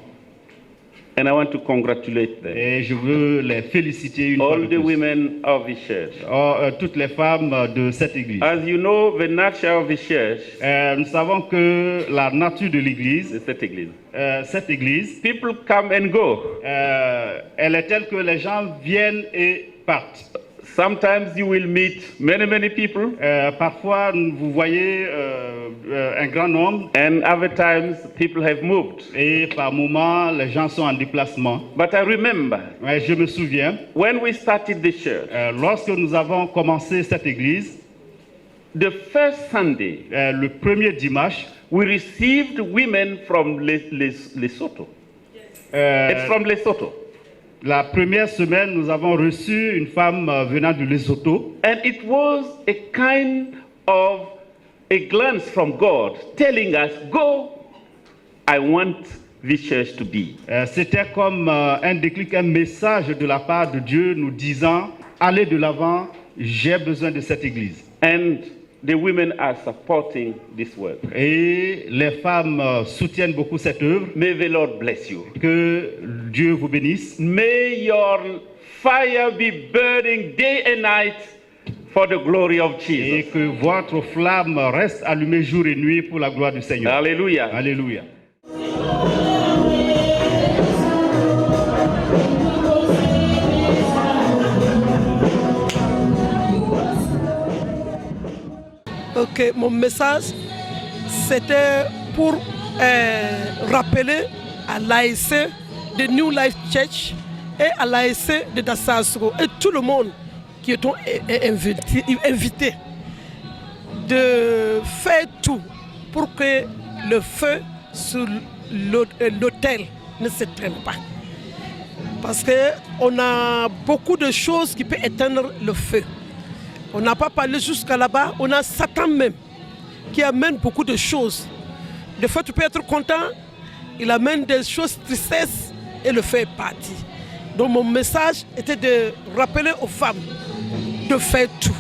And I want to congratulate them. Et je veux les féliciter une fois All de the plus. women of the church. Toutes les femmes de cette église. As you know, the nature of the church, Nous savons que la nature de l'église, cette église, people come and go. elle est telle que les gens viennent et partent. Sometimes you will meet many people, Parfois, vous voyez un grand nombre, and other times people have moved. et par moments, les gens sont en déplacement. But I remember Mais je me souviens, when we started the church, lorsque nous avons commencé cette église, the first Sunday, le premier dimanche, we received women from Lesotho. euh, It's from Lesotho. la première semaine, nous avons reçu une femme venant du Lesotho. And it was a kind of a glance from God telling us, go, I want this church to be. C'était comme un déclic, un message de la part de Dieu nous disant, allez de l'avant, j'ai besoin de cette église. And the women are supporting this work. Et les femmes soutiennent beaucoup cette œuvre. May the Lord bless you. Que Dieu vous bénisse. May your fire be burning day and night for the glory of Et Jesus. que votre flamme reste allumée jour et nuit pour la gloire du Seigneur. Hallelujah. Alléluia. Ok, mon message, c'était pour rappeler à l'ASC de New Life Church et à l'ASC de Dassasro et tout le monde qui est invité de faire tout pour que le feu sur l'autel ne s'éteigne pas. Parce qu'on a beaucoup de choses qui peuvent éteindre le feu. On n'a pas parlé jusqu'à là-bas. On a Satan même qui amène beaucoup de choses. Des fois, tu peux être content. Il amène des choses tristesse et le feu est parti. Donc mon message était de rappeler aux femmes de faire tout,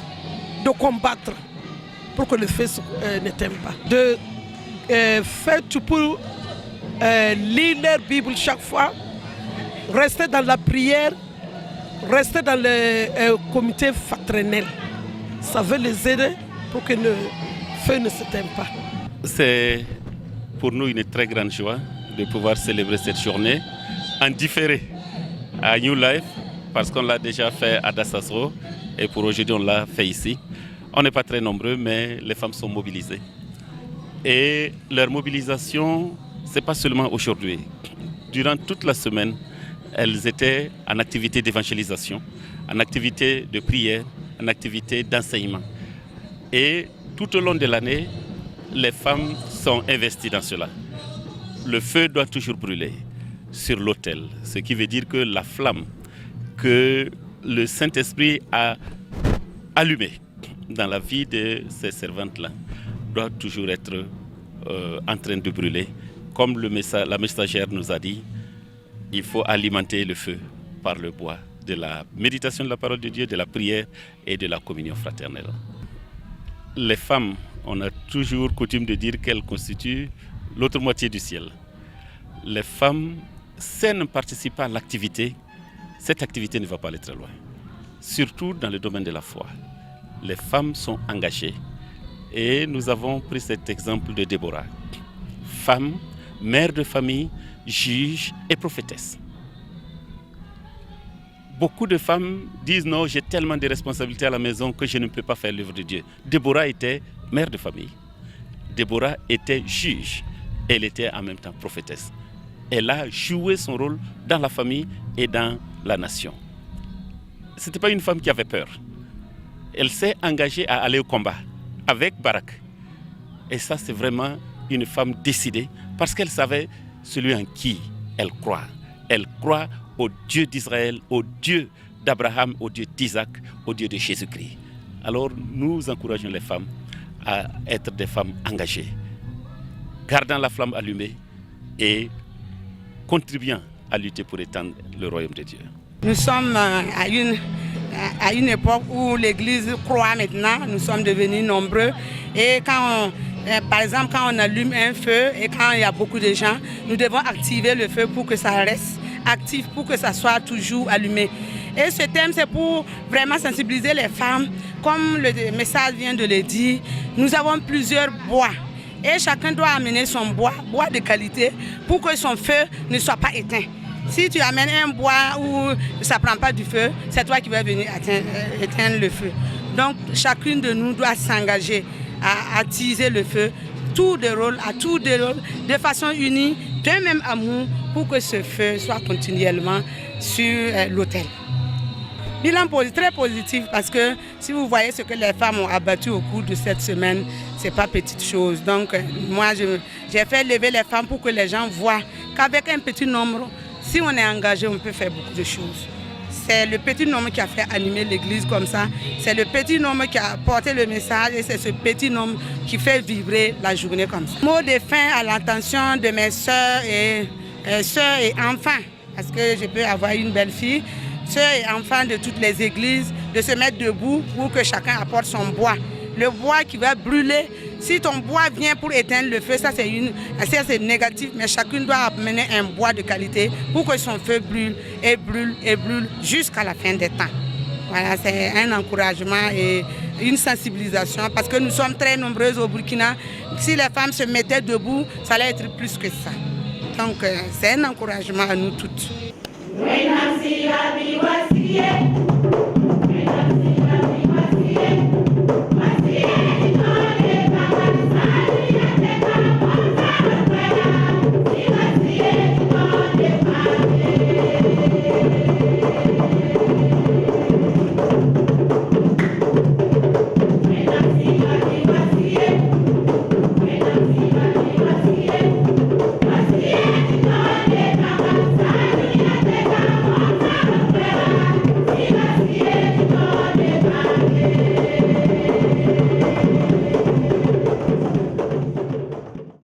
de combattre pour que le feu n'éteigne pas. De faire tout pour lire leur Bible chaque fois, rester dans la prière, rester dans le comité fraternel. Ça veut les aider pour que le feu ne s'éteigne pas. C'est pour nous une très grande joie de pouvoir célébrer cette journée en différé à New Life parce qu'on l'a déjà fait à Dassasro et pour aujourd'hui on l'a fait ici. On n'est pas très nombreux mais les femmes sont mobilisées. Et leur mobilisation, ce n'est pas seulement aujourd'hui. Durant toute la semaine, elles étaient en activité d'évangélisation, en activité de prière, en activité d'enseignement. Et tout au long de l'année, les femmes sont investies dans cela. Le feu doit toujours brûler sur l'autel, ce qui veut dire que la flamme que le Saint-Esprit a allumée dans la vie de ces servantes-là doit toujours être en train de brûler. Comme la messagère nous a dit, il faut alimenter le feu par le bois de la méditation de la parole de Dieu, de la prière et de la communion fraternelle. Les femmes, on a toujours coutume de dire qu'elles constituent l'autre moitié du ciel. Les femmes, si elles ne participent pas à l'activité, cette activité ne va pas aller très loin. Surtout dans le domaine de la foi. Les femmes sont engagées. Et nous avons pris cet exemple de Déborah. Femme, mère de famille, juge et prophétesse. Beaucoup de femmes disent non, j'ai tellement de responsabilités à la maison que je ne peux pas faire l'œuvre de Dieu. Déborah était mère de famille. Déborah était juge. Elle était en même temps prophétesse. Elle a joué son rôle dans la famille et dans la nation. Ce n'était pas une femme qui avait peur. Elle s'est engagée à aller au combat avec Barak. Et ça, c'est vraiment une femme décidée parce qu'elle savait celui en qui elle croit. Elle croit au Dieu d'Israël, au Dieu d'Abraham, au Dieu d'Isaac, au Dieu de Jésus-Christ. Alors, nous encourageons les femmes à être des femmes engagées, gardant la flamme allumée et contribuant à lutter pour étendre le royaume de Dieu. Nous sommes à une époque où l'Église croît maintenant, nous sommes devenus nombreux et par exemple quand on allume un feu et quand il y a beaucoup de gens, nous devons activer le feu pour que ça reste actif, pour que ça soit toujours allumé. Et ce thème c'est pour vraiment sensibiliser les femmes, comme le message vient de le dire, nous avons plusieurs bois. Et chacun doit amener son bois de qualité, pour que son feu ne soit pas éteint. Si tu amènes un bois où ça ne prend pas du feu, c'est toi qui vas venir éteindre le feu. Donc chacune de nous doit s'engager à attiser le feu, tout de rôle, de façon unie, d'un même amour, pour que ce feu soit continuellement sur l'autel. Bilan très positif parce que si vous voyez ce que les femmes ont abattu au cours de cette semaine, ce n'est pas petite chose. Donc moi j'ai fait lever les femmes pour que les gens voient qu'avec un petit nombre, si on est engagé, on peut faire beaucoup de choses. C'est le petit nombre qui a fait animer l'église comme ça. C'est le petit nombre qui a porté le message et c'est ce petit nombre qui fait vibrer la journée comme ça. Mot de fin à l'attention de mes sœurs et enfants, parce que je peux avoir une belle fille. Sœurs et enfants de toutes les églises, de se mettre debout pour que chacun apporte son bois. Le bois qui va brûler, si ton bois vient pour éteindre le feu, ça c'est négatif, mais chacun doit amener un bois de qualité pour que son feu brûle et brûle et brûle jusqu'à la fin des temps. Voilà, c'est un encouragement et une sensibilisation parce que nous sommes très nombreuses au Burkina. Si les femmes se mettaient debout, ça allait être plus que ça. Donc c'est un encouragement à nous toutes.